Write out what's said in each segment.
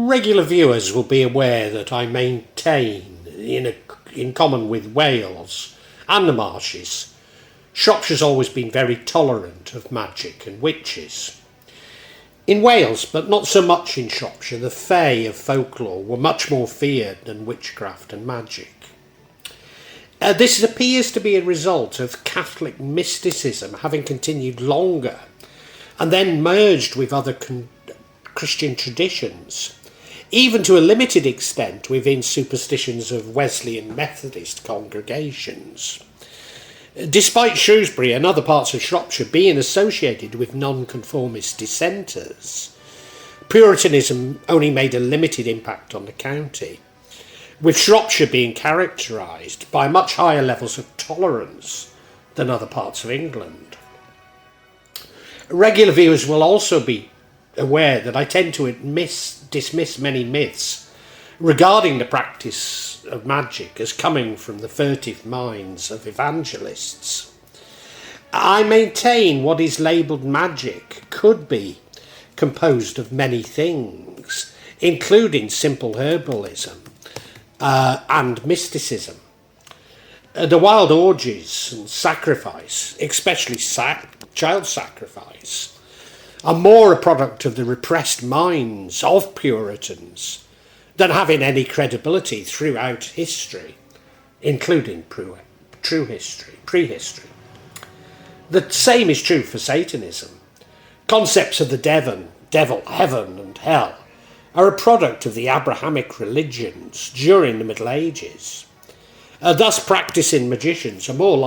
Regular viewers will be aware that I maintain, in common with Wales and the Marshes, Shropshire's always been very tolerant of magic and witches. In Wales, but not so much in Shropshire, the fae of folklore were much more feared than witchcraft and magic. This appears to be a result of Catholic mysticism having continued longer and then merged with other Christian traditions, even to a limited extent within superstitions of Wesleyan Methodist congregations. Despite Shrewsbury and other parts of Shropshire being associated with nonconformist dissenters, Puritanism only made a limited impact on the county, with Shropshire being characterised by much higher levels of tolerance than other parts of England. Regular viewers will also be aware that I tend to dismiss many myths regarding the practice of magic as coming from the furtive minds of evangelists. I maintain what is labelled magic could be composed of many things, including simple herbalism and mysticism. The wild orgies and sacrifice, especially child sacrifice, are more a product of the repressed minds of Puritans than having any credibility throughout history, including prehistory. The same is true for Satanism. Concepts of the devil, heaven and hell are a product of the Abrahamic religions during the Middle Ages. Thus practicing magicians are most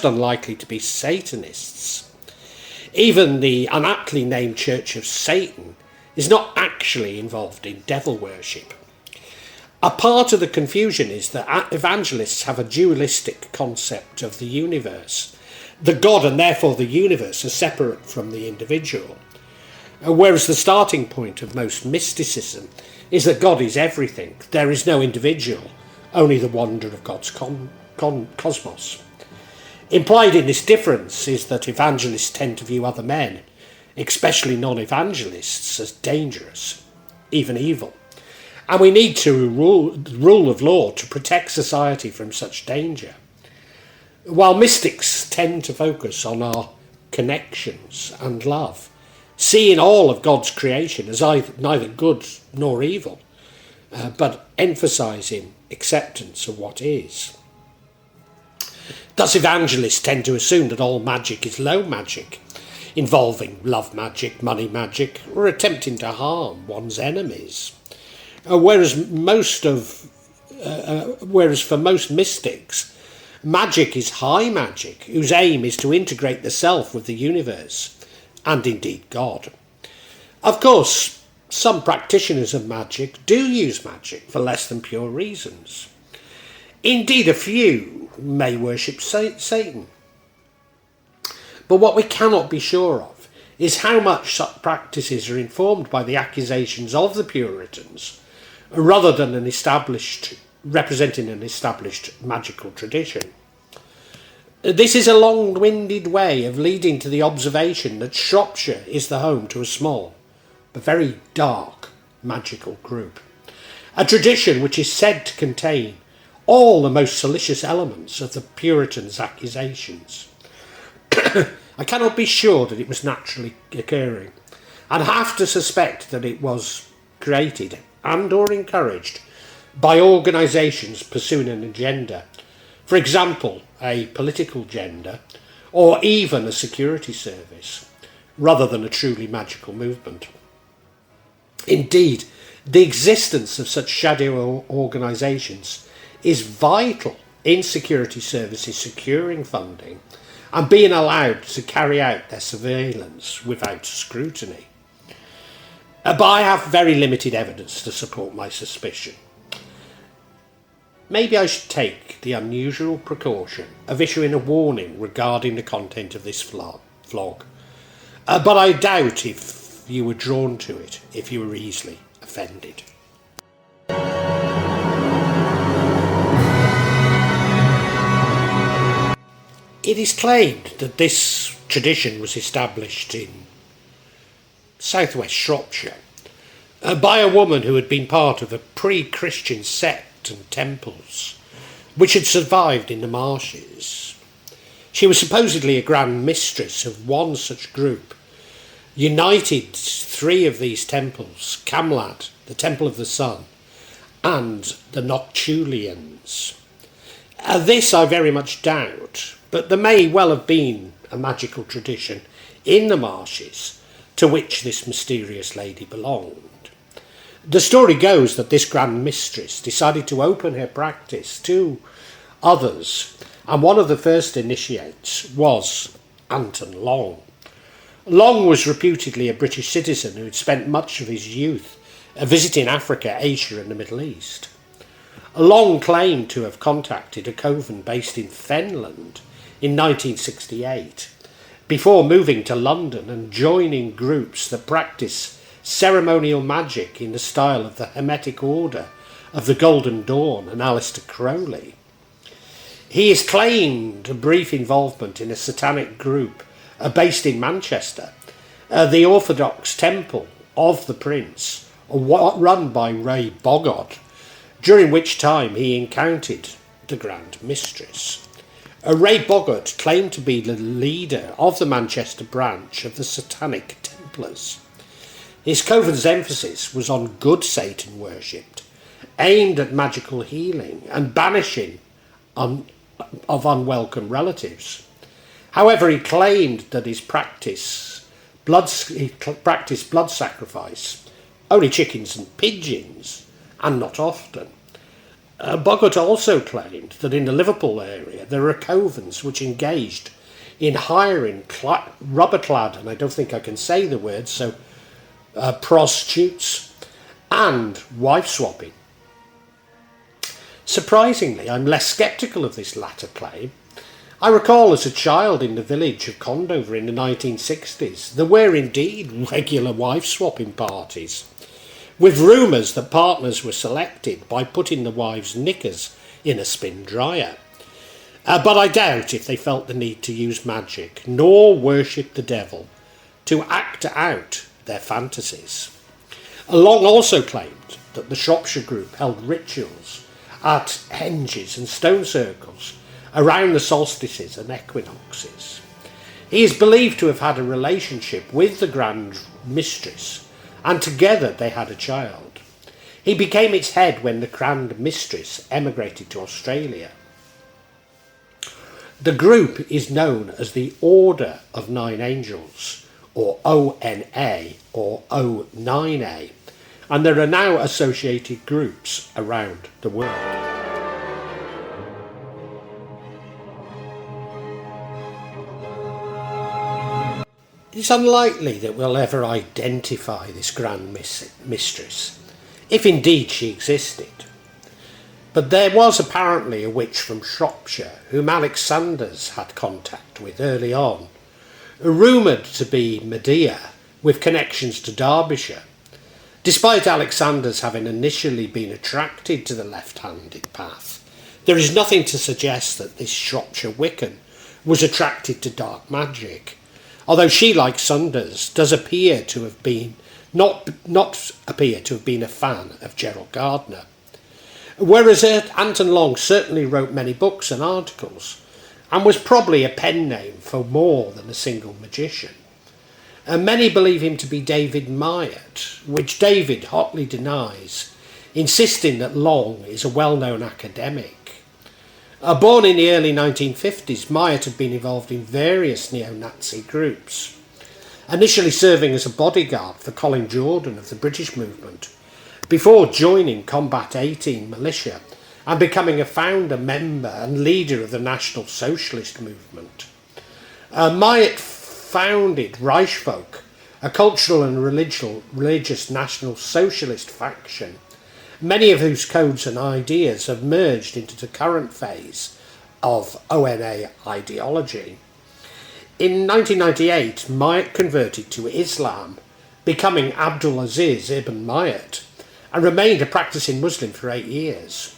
unlikely to be Satanists. Even the unaptly named Church of Satan is not actually involved in devil worship. A part of the confusion is that evangelists have a dualistic concept of the universe. The God and therefore the universe are separate from the individual, whereas the starting point of most mysticism is that God is everything. There is no individual, only the wonder of God's cosmos. Implied in this difference is that evangelists tend to view other men, especially non-evangelists, as dangerous, even evil. And we need to rule of law to protect society from such danger. While mystics tend to focus on our connections and love, seeing all of God's creation as neither good nor evil, but emphasising acceptance of what is. Thus evangelists tend to assume that all magic is low magic, involving love magic, money magic, or attempting to harm one's enemies. Whereas for most mystics, magic is high magic, whose aim is to integrate the self with the universe, and indeed God. Of course, some practitioners of magic do use magic for less than pure reasons. Indeed, a few may worship Satan. But what we cannot be sure of is how much such practices are informed by the accusations of the Puritans, rather than representing an established magical tradition. This is a long-winded way of leading to the observation that Shropshire is the home to a small, but very dark, magical group. A tradition which is said to contain all the most salacious elements of the Puritans' accusations. I cannot be sure that it was naturally occurring, and have to suspect that it was created and or encouraged by organisations pursuing an agenda, for example, a political agenda, or even a security service, rather than a truly magical movement. Indeed, the existence of such shadow organisations is vital in security services securing funding and being allowed to carry out their surveillance without scrutiny. But I have very limited evidence to support my suspicion. Maybe I should take the unusual precaution of issuing a warning regarding the content of this vlog, but I doubt if you were drawn to it if you were easily offended. It is claimed that this tradition was established in southwest Shropshire by a woman who had been part of a pre-Christian sect and temples, which had survived in the marshes. She was supposedly a grand mistress of one such group, united three of these temples: Camlad, the Temple of the Sun, and the Noctulians. This I very much doubt, but there may well have been a magical tradition in the marshes to which this mysterious lady belonged. The story goes that this grand mistress decided to open her practice to others, and one of the first initiates was Anton Long. Long was reputedly a British citizen who had spent much of his youth visiting Africa, Asia and the Middle East. Long claimed to have contacted a coven based in Finland in 1968, before moving to London and joining groups that practice ceremonial magic in the style of the Hermetic Order of the Golden Dawn and Aleister Crowley. He has claimed a brief involvement in a satanic group based in Manchester, the Orthodox Temple of the Prince, run by Ray Bogart, during which time he encountered the Grand Mistress. Ray Bogart claimed to be the leader of the Manchester branch of the Satanic Templars. His coven's emphasis was on good Satan worship, aimed at magical healing and banishing of unwelcome relatives. However, he claimed that he practiced blood sacrifice, only chickens and pigeons, and not often. Bogart also claimed that in the Liverpool area there are covens which engaged in hiring rubber-clad, and I don't think I can say the word, so prostitutes and wife-swapping. Surprisingly, I'm less sceptical of this latter claim. I recall as a child in the village of Condover in the 1960s, there were indeed regular wife-swapping parties, with rumours that partners were selected by putting the wives' knickers in a spin dryer. But I doubt if they felt the need to use magic, nor worship the devil, to act out their fantasies. Long also claimed that the Shropshire group held rituals at henges and stone circles around the solstices and equinoxes. He is believed to have had a relationship with the Grand Mistress, and together they had a child. He became its head when the Grand Mistress emigrated to Australia. The group is known as the Order of Nine Angels, or ONA, or O9A, and there are now associated groups around the world. It's unlikely that we'll ever identify this Grand Mistress, if indeed she existed. But there was apparently a witch from Shropshire whom Alexander's had contact with early on, rumoured to be Medea, with connections to Derbyshire. Despite Alexander's having initially been attracted to the left-handed path, there is nothing to suggest that this Shropshire Wiccan was attracted to dark magic, although she, like Sunders, does appear to have been not appear to have been a fan of Gerald Gardner. Whereas Anton Long certainly wrote many books and articles, and was probably a pen name for more than a single magician. And many believe him to be David Myatt, which David hotly denies, insisting that Long is a well-known academic. Born in the early 1950s, Myatt had been involved in various neo-Nazi groups, initially serving as a bodyguard for Colin Jordan of the British movement, before joining Combat 18 militia and becoming a founder, member and leader of the National Socialist movement. Myatt founded Reichsvolk, a cultural and religious National Socialist faction, many of whose codes and ideas have merged into the current phase of ONA ideology. In 1998, Myatt converted to Islam, becoming Abdulaziz ibn Myatt, and remained a practicing Muslim for 8 years.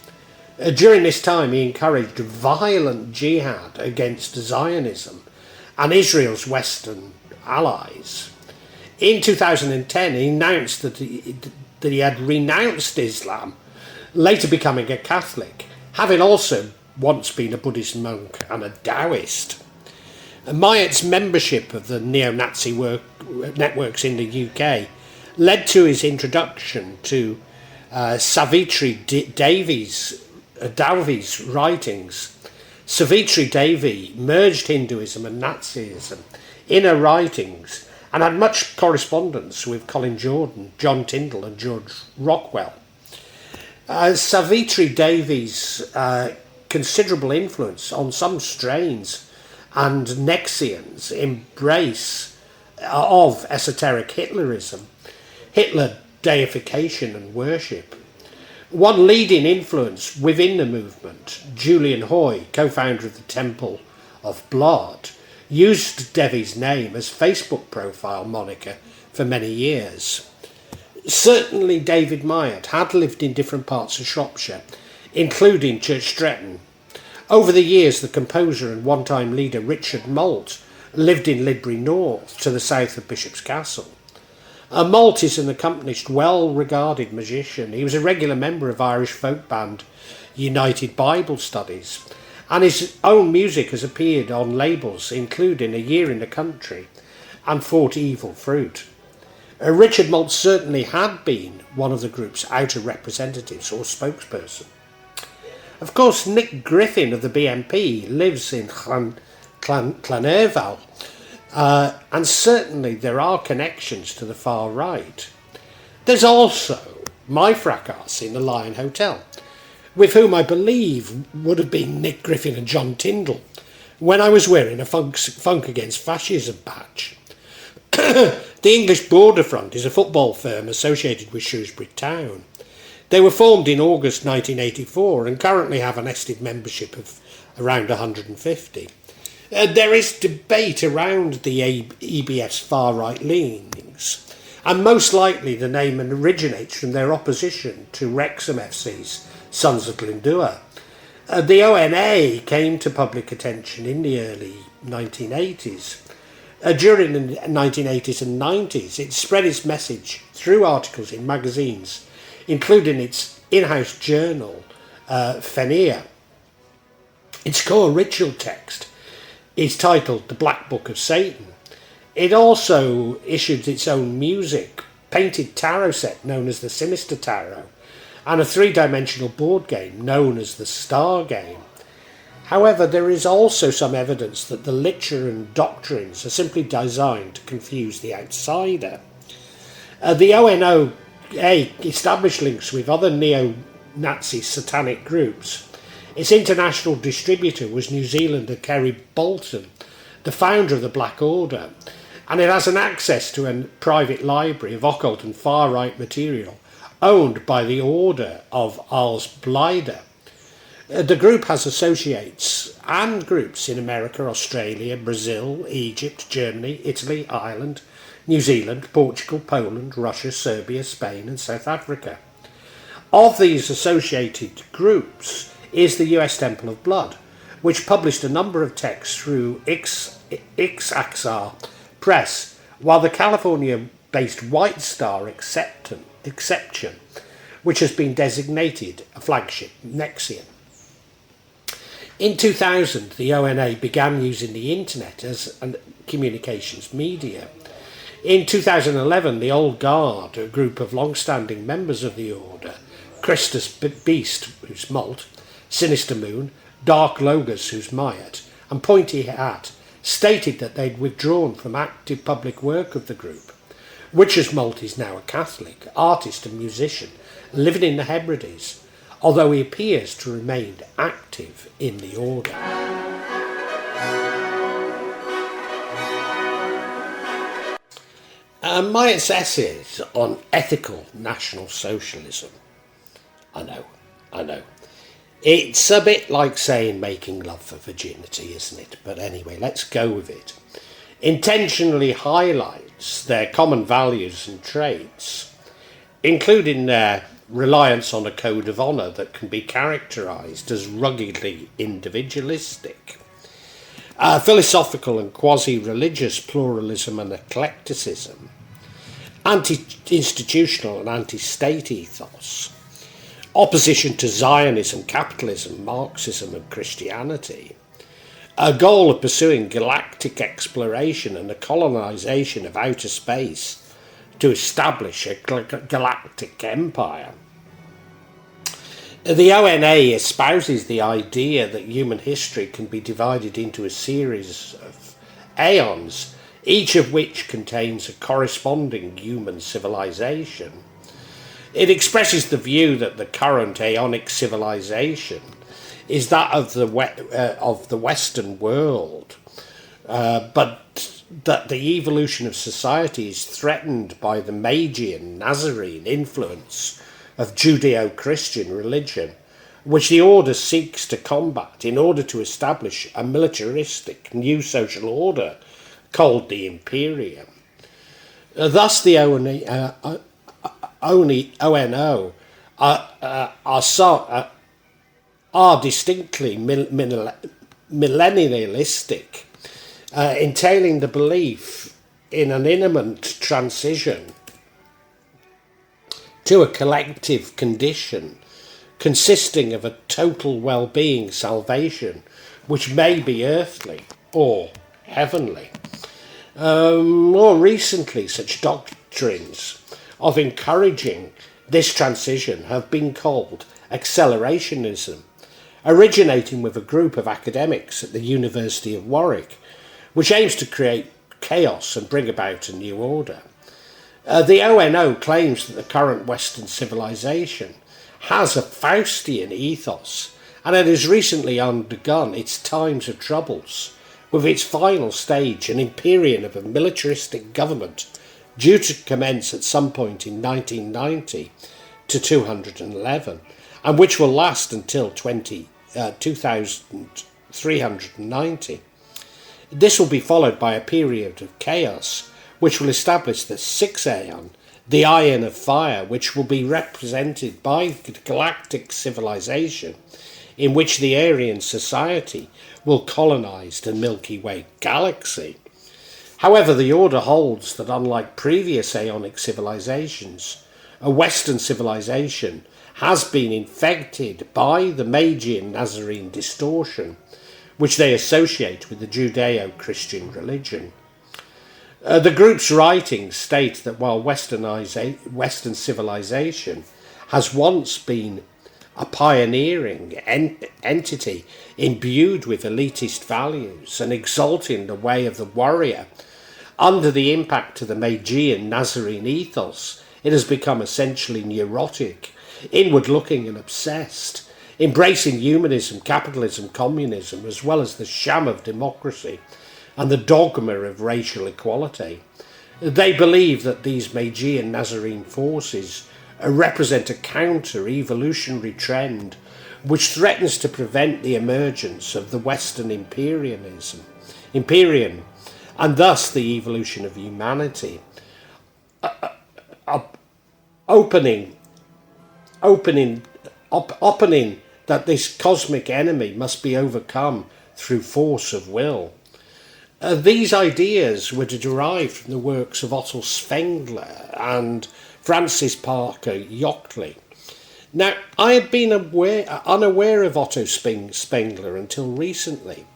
During this time, he encouraged violent jihad against Zionism and Israel's Western allies. In 2010, he announced that that he had renounced Islam, later becoming a Catholic, having also once been a Buddhist monk and a Taoist. Myatt's membership of the neo-Nazi networks in the UK led to his introduction to Savitri Devi's writings. Savitri Devi merged Hinduism and Nazism in her writings and had much correspondence with Colin Jordan, John Tyndall and George Rockwell. Savitri Devi's considerable influence on some strains and Nexians' embrace of esoteric Hitlerism, Hitler deification and worship. One leading influence within the movement, Julian Hoy, co-founder of the Temple of Blood, used Devi's name as Facebook profile moniker for many years. Certainly David Myatt had lived in different parts of Shropshire, including Church Stretton. Over the years, the composer and one-time leader Richard Malt lived in Lidbury North, to the south of Bishop's Castle. Malt is an accomplished, well-regarded musician. He was a regular member of Irish folk band United Bible Studies, and his own music has appeared on labels including A Year in the Country and Fought Evil Fruit. Richard Malt certainly had been one of the group's outer representatives or spokesperson. Of course, Nick Griffin of the BNP lives in Llanerfal, and certainly there are connections to the far right. There's also my fracas in the Lion Hotel, with whom I believe would have been Nick Griffin and John Tyndall, when I was wearing a Funk Against Fascism badge. The English Border Front is a football firm associated with Shrewsbury Town. They were formed in August 1984 and currently have an estimated membership of around 150. There is debate around the EBF's far-right leanings, and most likely the name originates from their opposition to Wrexham FC's Sons of Glyndŵr. The ONA came to public attention in the early 1980s. During the 1980s and 90s, it spread its message through articles in magazines, including its in-house journal, Fenir. Its core ritual text is titled The Black Book of Satan. It also issued its own music, painted tarot set known as the Sinister Tarot, and a three-dimensional board game known as the Star Game. However, there is also some evidence that the literature and doctrines are simply designed to confuse the outsider. The ONOA established links with other neo-Nazi satanic groups. Its international distributor was New Zealander Kerry Bolton, the founder of the Black Order, and it has an access to a private library of occult and far-right material owned by the Order of Ars Bleida. The group has associates and groups in America, Australia, Brazil, Egypt, Germany, Italy, Ireland, New Zealand, Portugal, Poland, Russia, Serbia, Spain and South Africa. Of these associated groups is the US Temple of Blood, which published a number of texts through Ixaxar Press, while the California-based White Star Exception, which has been designated a flagship Nexian. In 2000, the ONA began using the internet as a communications media. In 2011, the Old Guard, a group of long-standing members of the order, Christus Beast, who's Malt, Sinister Moon, Dark Logos, who's Myatt, and Pointy Hat, stated that they'd withdrawn from active public work of the group. Witcher's Malt is now a Catholic, artist and musician, living in the Hebrides, although he appears to remain active in the order. Myatt's essays on ethical National Socialism. I know. It's a bit like saying making love for virginity, isn't it? But anyway, let's go with it. Intentionally highlights their common values and traits, including their reliance on a code of honour that can be characterised as ruggedly individualistic, philosophical and quasi-religious pluralism and eclecticism, anti-institutional and anti-state ethos, opposition to Zionism, capitalism, Marxism and Christianity, a goal of pursuing galactic exploration and the colonisation of outer space to establish a galactic empire. The ONA espouses the idea that human history can be divided into a series of aeons, each of which contains a corresponding human civilization. It expresses the view that the current aeonic civilization is that of the Western world, but that the evolution of society is threatened by the Magian Nazarene influence of Judeo-Christian religion, which the order seeks to combat in order to establish a militaristic new social order called the Imperium. Thus the ONO are distinctly millennialistic, entailing the belief in an imminent transition to a collective condition consisting of a total well-being salvation, which may be earthly or heavenly. More recently, such doctrines of encouraging this transition have been called accelerationism, originating with a group of academics at the University of Warwick, which aims to create chaos and bring about a new order. The ONO claims that the current Western civilization has a Faustian ethos, and it has recently undergone its times of troubles, with its final stage, an Imperium of a militaristic government due to commence at some point in 1990 to 211, and which will last until 2390. This will be followed by a period of chaos, which will establish the sixth aeon, the Iron of Fire, which will be represented by the galactic civilization, in which the Aryan society will colonize the Milky Way galaxy. However, the order holds that unlike previous aeonic civilizations, a Western civilization has been infected by the Magian Nazarene distortion, which they associate with the Judeo-Christian religion. The group's writings state that while Western civilization has once been a pioneering entity imbued with elitist values and exalting the way of the warrior, under the impact of the Magian Nazarene ethos, it has become essentially neurotic, inward-looking and obsessed, embracing humanism, capitalism, communism, as well as the sham of democracy and the dogma of racial equality. They believe that these Magian Nazarene forces represent a counter-evolutionary trend which threatens to prevent the emergence of the Western Imperium, and thus the evolution of humanity, opening that this cosmic enemy must be overcome through force of will. These ideas were derived from the works of Otto Spengler and Francis Parker Yockley. Now, I had been unaware of Otto Spengler until recently,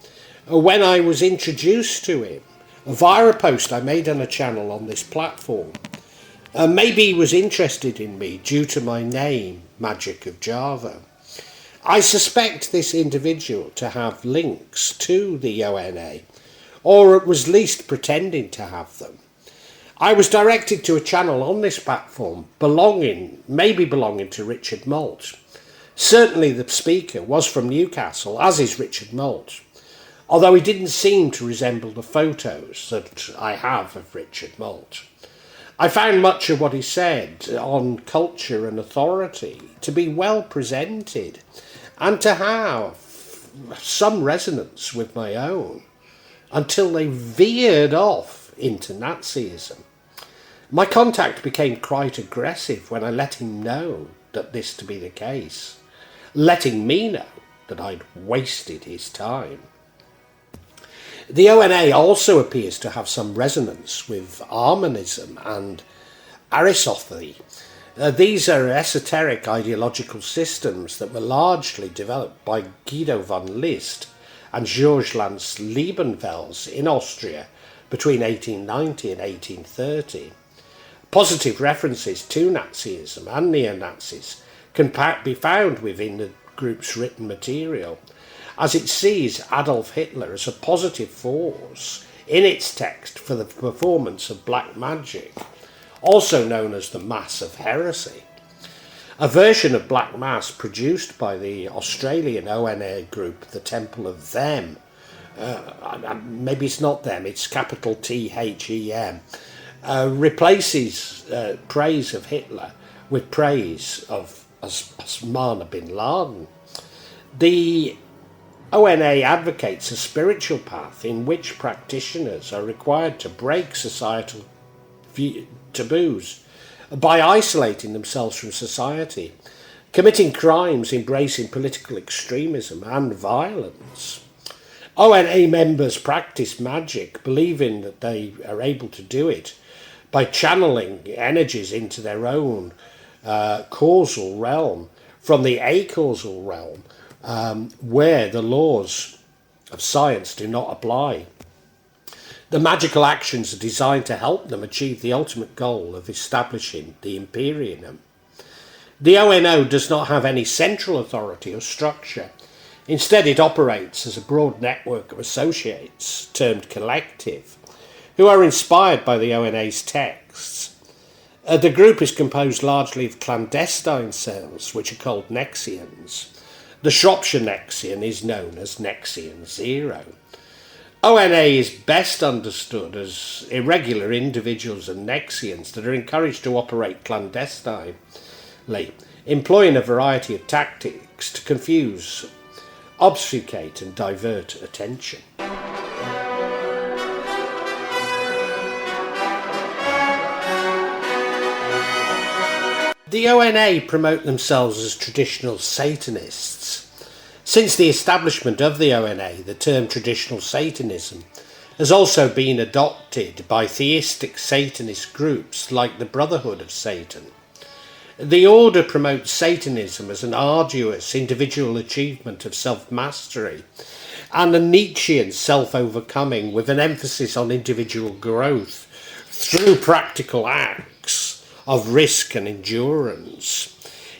when I was introduced to him via a post I made on a channel on this platform. Maybe he was interested in me due to my name, Magic of Java. I suspect this individual to have links to the ONA, or at least pretending to have them. I was directed to a channel on this platform maybe belonging to Richard Malt. Certainly the speaker was from Newcastle, as is Richard Malt, although he didn't seem to resemble the photos that I have of Richard Malt. I found much of what he said on culture and authority to be well presented and to have some resonance with my own, until they veered off into Nazism. My contact became quite aggressive when I let him know that this to be the case, letting me know that I'd wasted his time. The ONA also appears to have some resonance with Armanism and Arisothy. These are esoteric ideological systems that were largely developed by Guido von List and Georges Lance Liebenfels in Austria between 1890 and 1830. Positive references to Nazism and neo-Nazis can be found within the group's written material, as it sees Adolf Hitler as a positive force in its text for the performance of black magic, also known as the Mass of Heresy. A version of Black Mass produced by the Australian ONA group, the Temple of Them, maybe it's not them, it's capital THEM, replaces praise of Hitler with praise of Osama bin Laden. The ONA advocates a spiritual path in which practitioners are required to break societal taboos by isolating themselves from society, committing crimes, embracing political extremism and violence. ONA members practice magic, believing that they are able to do it by channeling energies into their own causal realm from the acausal realm, where the laws of science do not apply. The magical actions are designed to help them achieve the ultimate goal of establishing the Imperium. The ONO does not have any central authority or structure. Instead, it operates as a broad network of associates, termed collective, who are inspired by the ONA's texts. The group is composed largely of clandestine cells, which are called Nexians. The Shropshire Nexian is known as Nexian 0. ONA is best understood as irregular individuals and Nexians that are encouraged to operate clandestinely, employing a variety of tactics to confuse, obfuscate and divert attention. The ONA promote themselves as traditional Satanists. Since the establishment of the ONA, the term traditional Satanism has also been adopted by theistic Satanist groups like the Brotherhood of Satan. The order promotes Satanism as an arduous individual achievement of self-mastery and a Nietzschean self-overcoming with an emphasis on individual growth through practical acts of risk and endurance.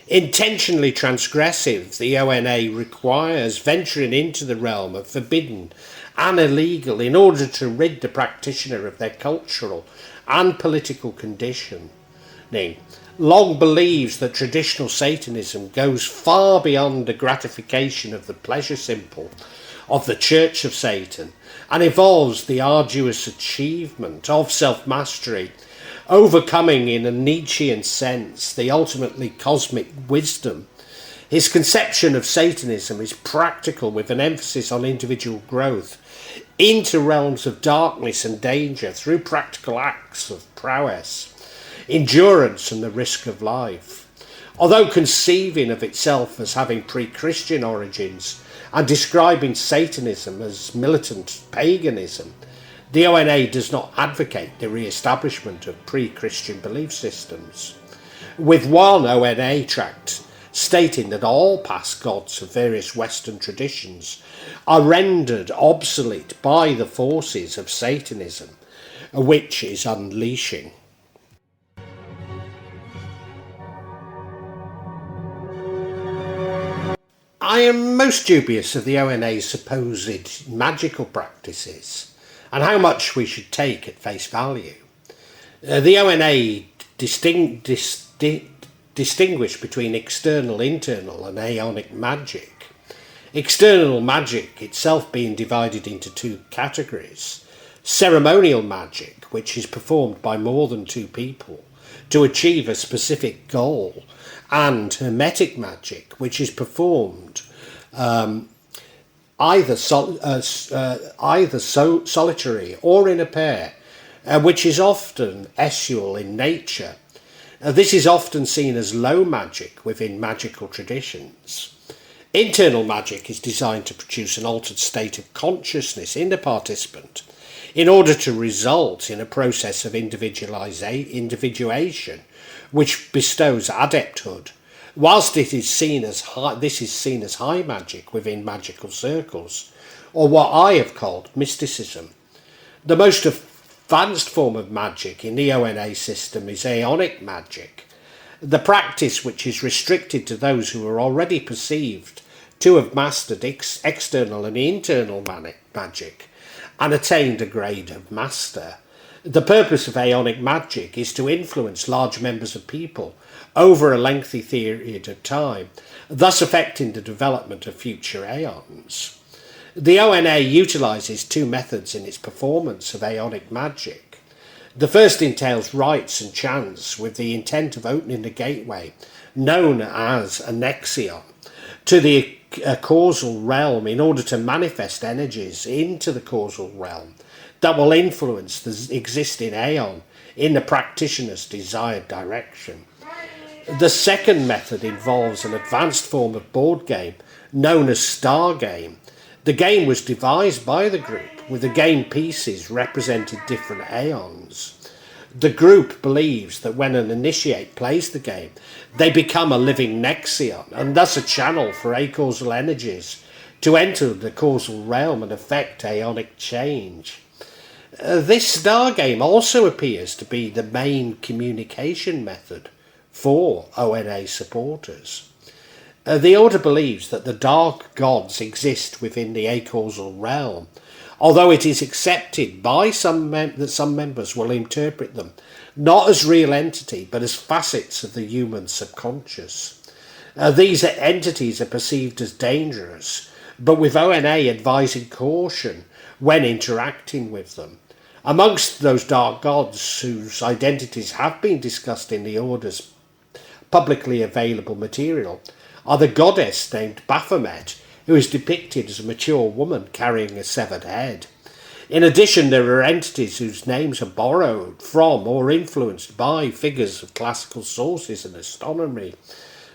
Intentionally transgressive, the ONA requires venturing into the realm of forbidden and illegal in order to rid the practitioner of their cultural and political conditioning. Long believes that traditional Satanism goes far beyond the gratification of the pleasure simple of the Church of Satan and involves the arduous achievement of self-mastery, overcoming in a Nietzschean sense the ultimately cosmic wisdom. His conception of Satanism is practical with an emphasis on individual growth into realms of darkness and danger through practical acts of prowess, endurance and the risk of life. Although conceiving of itself as having pre-Christian origins and describing Satanism as militant paganism, the ONA does not advocate the re-establishment of pre-Christian belief systems, with one ONA tract stating that all past gods of various Western traditions are rendered obsolete by the forces of Satanism, which is unleashing. I am most dubious of the ONA's supposed magical practices and how much we should take at face value. The ONA distinguish between external, internal and aeonic magic. External magic itself being divided into two categories: ceremonial magic, which is performed by more than two people to achieve a specific goal, and hermetic magic, which is performed either solitary or in a pair, which is often esual in nature. This is often seen as low magic within magical traditions. Internal magic is designed to produce an altered state of consciousness in the participant, in order to result in a process of individuation which bestows adepthood, whilst this is seen as high magic within magical circles, or what I have called mysticism. The most advanced form of magic in the ONA system is aeonic magic, the practice which is restricted to those who are already perceived to have mastered external and internal magic and attained a grade of master. The purpose of aeonic magic is to influence large members of people over a lengthy period of time, thus affecting the development of future aeons. The ONA utilises two methods in its performance of aeonic magic. The first entails rites and chants with the intent of opening the gateway, known as a nexion, to the causal realm in order to manifest energies into the causal realm that will influence the existing aeon in the practitioner's desired direction. The second method involves an advanced form of board game known as Star Game. The game was devised by the group, with the game pieces representing different aeons. The group believes that when an initiate plays the game, they become a living nexion, and thus a channel for acausal energies to enter the causal realm and affect aeonic change. This star game also appears to be the main communication method for ONA supporters. The Order believes that the dark gods exist within the acausal realm, although it is accepted by that some members will interpret them not as real entity but as facets of the human subconscious. These entities are perceived as dangerous, but with ONA advising caution when interacting with them. Amongst those dark gods whose identities have been discussed in the Order's publicly available material are the goddess named Baphomet, who is depicted as a mature woman carrying a severed head. In addition, there are entities whose names are borrowed from or influenced by figures of classical sources and astronomy,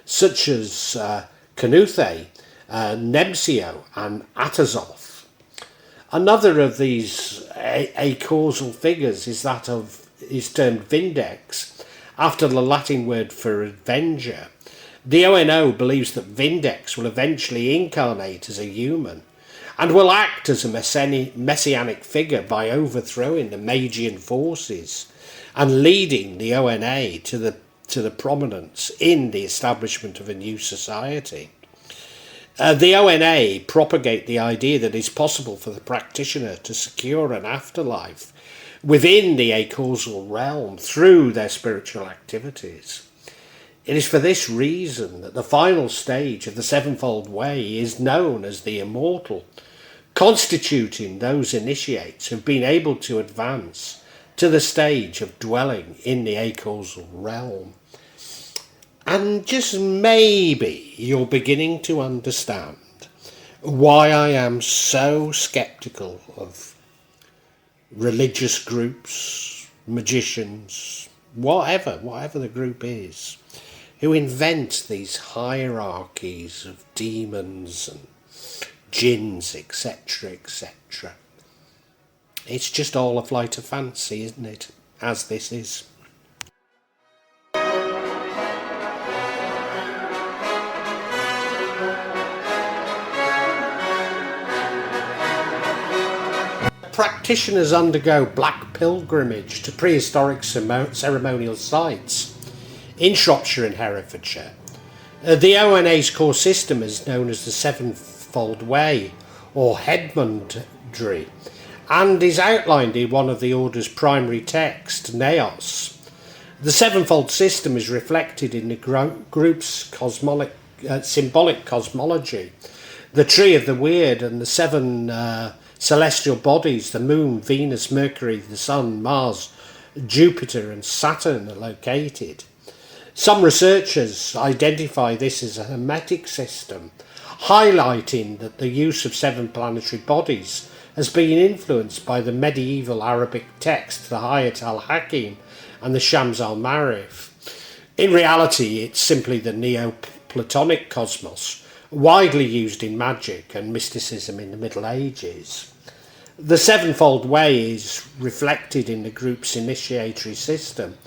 such as Canuthe, Nemsio and Atazoth. Another of these acausal figures is termed Vindex, after the Latin word for avenger. The ONO believes that Vindex will eventually incarnate as a human and will act as a messianic figure by overthrowing the Magian forces and leading the ONA to the prominence in the establishment of a new society. The ONA propagate the idea that it is possible for the practitioner to secure an afterlife within the acausal realm through their spiritual activities. It is for this reason that the final stage of the Sevenfold Way is known as the Immortal, constituting those initiates who have been able to advance to the stage of dwelling in the acausal realm. And just maybe you're beginning to understand why I am so sceptical of religious groups, magicians, whatever the group is, who invent these hierarchies of demons and jinns, etc., etc. It's just all a flight of fancy, isn't it? As this is. Practitioners undergo black pilgrimage to prehistoric ceremonial sites in Shropshire and Herefordshire. The ONA's core system is known as the Sevenfold Way, or Headmundry, and is outlined in one of the Order's primary texts, Naos. The Sevenfold system is reflected in the group's symbolic cosmology, the Tree of the Weird, and the seven celestial bodies, the Moon, Venus, Mercury, the Sun, Mars, Jupiter and Saturn are located. Some researchers identify this as a hermetic system, highlighting that the use of seven planetary bodies has been influenced by the medieval Arabic text, the Hayat al-Hakim and the Shams al-Ma'arif. In reality, it's simply the Neoplatonic cosmos, widely used in magic and mysticism in the Middle Ages. The sevenfold way is reflected in the group's initiatory system,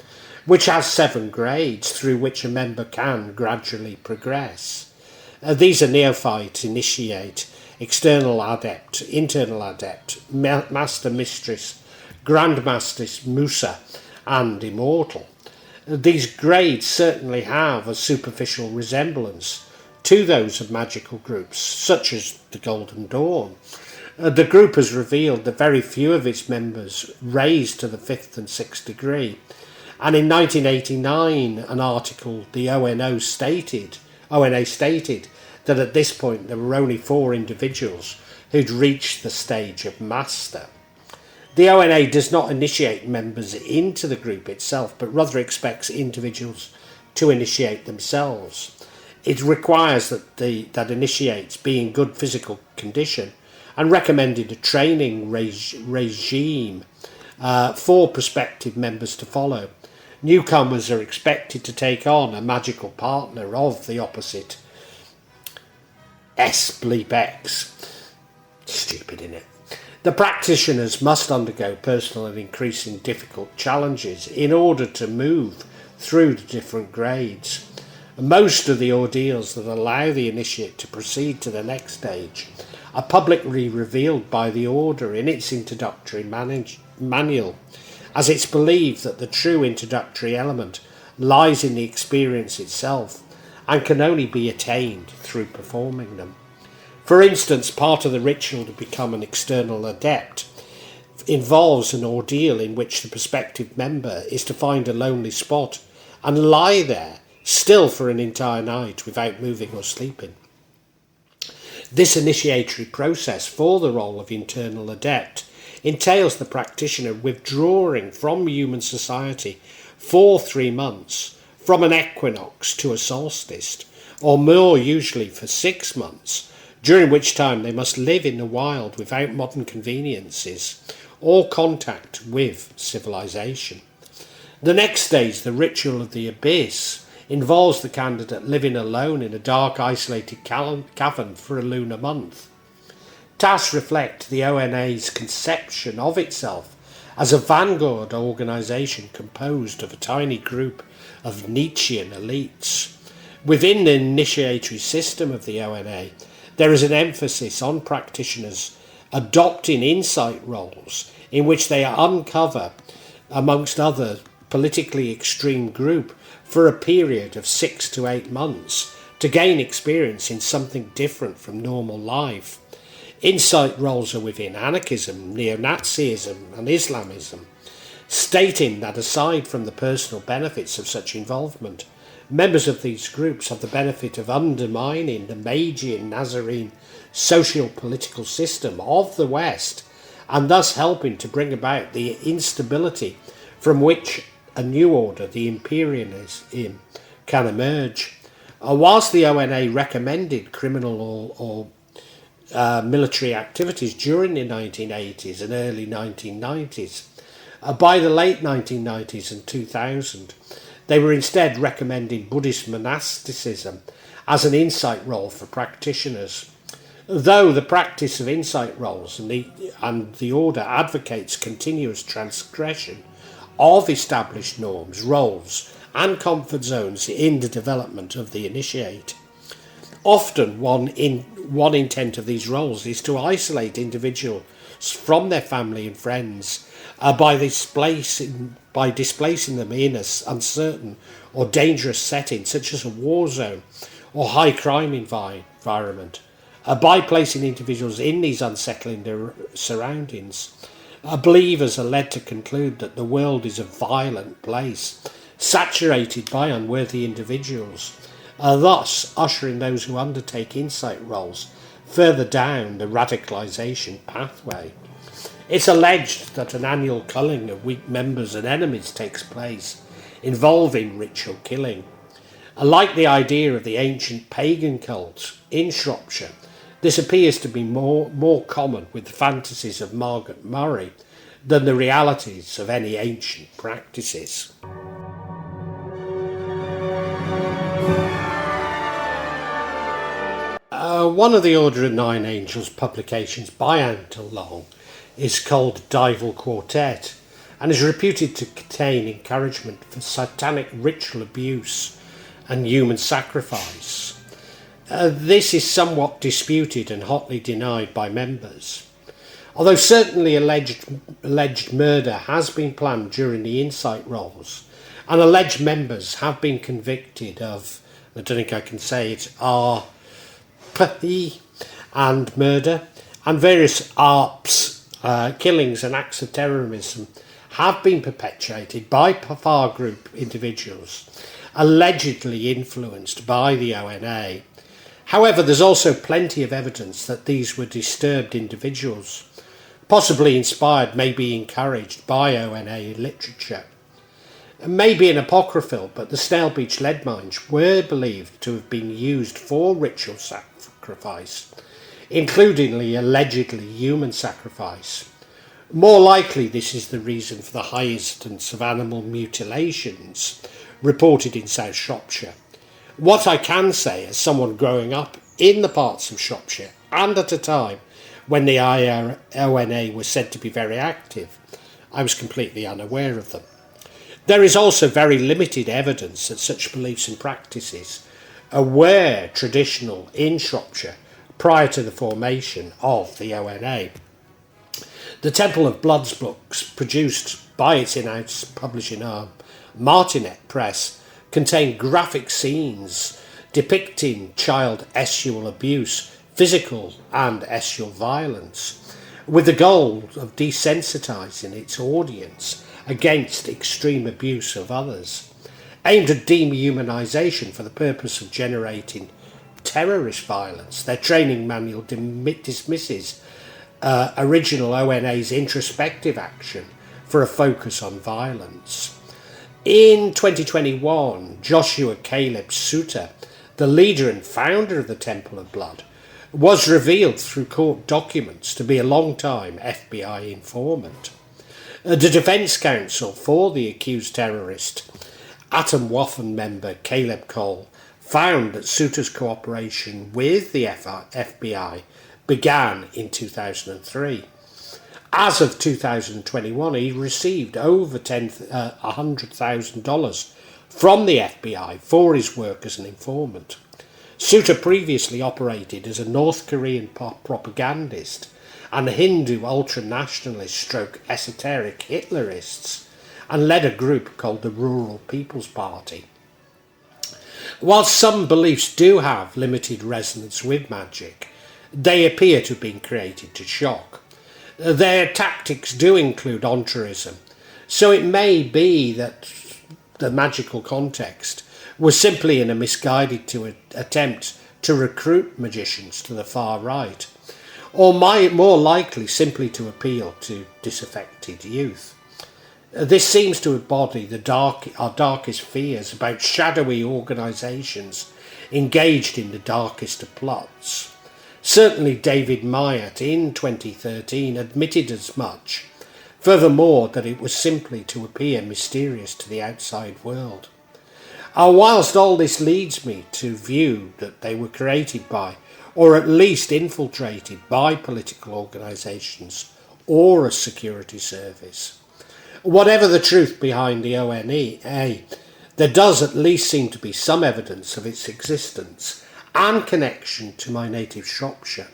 which has 7 grades through which a member can gradually progress. These are neophyte, initiate, external adept, internal adept, master mistress, grandmaster Musa, and immortal. These grades certainly have a superficial resemblance to those of magical groups, such as the Golden Dawn. The group has revealed that very few of its members raised to the 5th and 6th degree, and in 1989 an article the ONA stated that at this point there were only 4 individuals who'd reached the stage of master. The ONA does not initiate members into the group itself, but rather expects individuals to initiate themselves. It requires that initiates be in good physical condition and recommended a training regime for prospective members to follow. Newcomers are expected to take on a magical partner of the opposite S-bleep-X. Stupid, innit? The practitioners must undergo personal and increasing difficult challenges in order to move through the different grades. Most of the ordeals that allow the initiate to proceed to the next stage are publicly revealed by the Order in its introductory manual, as it's believed that the true introductory element lies in the experience itself and can only be attained through performing them. For instance, part of the ritual to become an external adept involves an ordeal in which the prospective member is to find a lonely spot and lie there still for an entire night without moving or sleeping. This initiatory process for the role of internal adept entails the practitioner withdrawing from human society for 3 months, from an equinox to a solstice, or more usually for 6 months, during which time they must live in the wild without modern conveniences or contact with civilization. The next stage, the ritual of the abyss, involves the candidate living alone in a dark, isolated cavern for a lunar month. TAS reflect the ONA's conception of itself as a vanguard organisation composed of a tiny group of Nietzschean elites. Within the initiatory system of the ONA, there is an emphasis on practitioners adopting insight roles in which they uncover, amongst other politically extreme group, for a period of 6 to 8 months to gain experience in something different from normal life. Insight roles are within anarchism, neo-Nazism and Islamism, stating that aside from the personal benefits of such involvement, members of these groups have the benefit of undermining the Magian Nazarene socio-political system of the West and thus helping to bring about the instability from which a new order, the imperialism, can emerge. Whilst the ONA recommended criminal or military activities during the 1980s and early 1990s, by the late 1990s and 2000, they were instead recommending Buddhist monasticism as an insight role for practitioners. Though the practice of insight roles and the order advocates continuous transgression of established norms, roles and comfort zones in the development of the initiate. Often one intent of these roles is to isolate individuals from their family and friends by displacing them in an uncertain or dangerous setting such as a war zone or high crime environment. By placing individuals in these unsettling surroundings, believers are led to conclude that the world is a violent place, saturated by unworthy individuals, thus ushering those who undertake insight roles further down the radicalisation pathway. It's alleged that an annual culling of weak members and enemies takes place, involving ritual killing. Like the idea of the ancient pagan cult in Shropshire, this appears to be more common with the fantasies of Margaret Murray than the realities of any ancient practices. One of the Order of Nine Angels publications by Anton Long is called Dival Quartet and is reputed to contain encouragement for satanic ritual abuse and human sacrifice. This is somewhat disputed and hotly denied by members. Although certainly alleged murder has been planned during the insight rolls, and alleged members have been convicted of, I don't think I can say it, RP and murder, and various ARPs, killings and acts of terrorism have been perpetrated by far group individuals allegedly influenced by the ONA. However, there's also plenty of evidence that these were disturbed individuals, possibly inspired, maybe encouraged by ONA literature. Maybe an apocryphal, but the Snail Beach lead mines were believed to have been used for ritual sacrifice, including the allegedly human sacrifice. More likely, this is the reason for the high incidence of animal mutilations reported in South Shropshire. What I can say, as someone growing up in the parts of Shropshire and at a time when the ONA was said to be very active, I was completely unaware of them. There is also very limited evidence that such beliefs and practices were traditional in Shropshire prior to the formation of the ONA. The Temple of Blood's books, produced by its in-house publishing arm, Martinet Press, contain graphic scenes depicting child sexual abuse, physical and sexual violence, with the goal of desensitising its audience against extreme abuse of others, aimed at dehumanisation for the purpose of generating terrorist violence. Their training manual dismisses original ONA's introspective action for a focus on violence. In 2021, Joshua Caleb Suter, the leader and founder of the Temple of Blood, was revealed through court documents to be a long-time FBI informant. The defence counsel for the accused terrorist, Atom Waffen member Caleb Cole, found that Suter's cooperation with the FBI began in 2003. As of 2021, he received over $100,000 from the FBI for his work as an informant. Suter previously operated as a North Korean propagandist and a Hindu ultra-nationalist stroke esoteric Hitlerists, and led a group called the Rural People's Party. While some beliefs do have limited resonance with magic, they appear to have been created to shock. Their tactics do include altruism, so it may be that the magical context was simply in a misguided attempt to recruit magicians to the far right, or more likely simply to appeal to disaffected youth. This seems to embody our darkest fears about shadowy organisations engaged in the darkest of plots. Certainly David Myatt in 2013 admitted as much, furthermore that it was simply to appear mysterious to the outside world. Whilst all this leads me to view that they were created by, or at least infiltrated by, political organisations or a security service. Whatever the truth behind the ONA, there does at least seem to be some evidence of its existence and connection to my native Shropshire.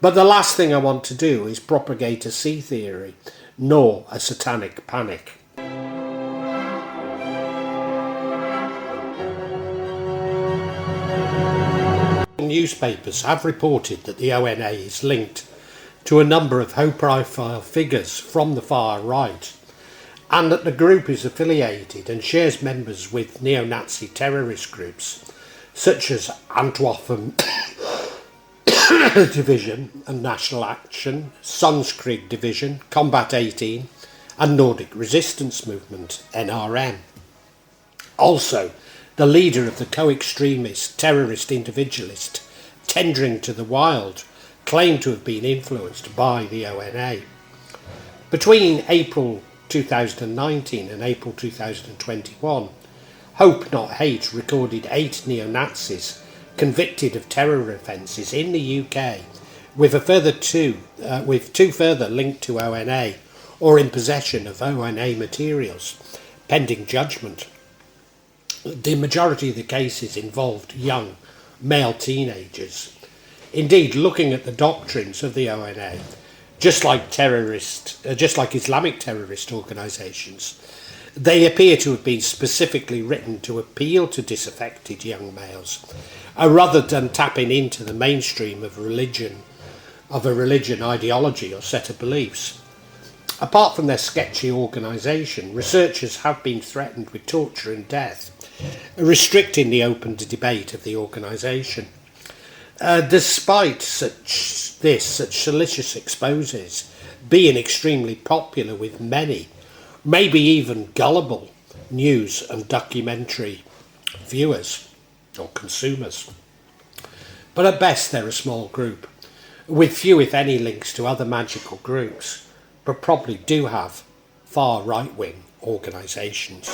But the last thing I want to do is propagate a sea theory, nor a satanic panic. Newspapers have reported that the ONA is linked to a number of high-profile figures from the far right, and that the group is affiliated and shares members with neo-Nazi terrorist groups such as Antwerpen Division and National Action, Sunskrig Division, Combat 18 and Nordic Resistance Movement, NRM. Also, the leader of the co-extremist terrorist individualist Tendering to the Wild claimed to have been influenced by the ONA. Between April 2019 and April 2021, Hope Not Hate recorded 8 neo-Nazis convicted of terror offences in the UK with two further linked to ONA or in possession of ONA materials, pending judgment. The majority of the cases involved young male teenagers. Indeed, looking at the doctrines of the ONA, just like Islamic terrorist organisations, they appear to have been specifically written to appeal to disaffected young males, rather than tapping into the mainstream of a religion ideology or set of beliefs. Apart from their sketchy organisation, researchers have been threatened with torture and death, restricting the open debate of the organisation. Despite such salacious exposes being extremely popular with many, maybe even gullible, news and documentary viewers or consumers. But at best they're a small group, with few if any links to other magical groups, but probably do have far right-wing organisations.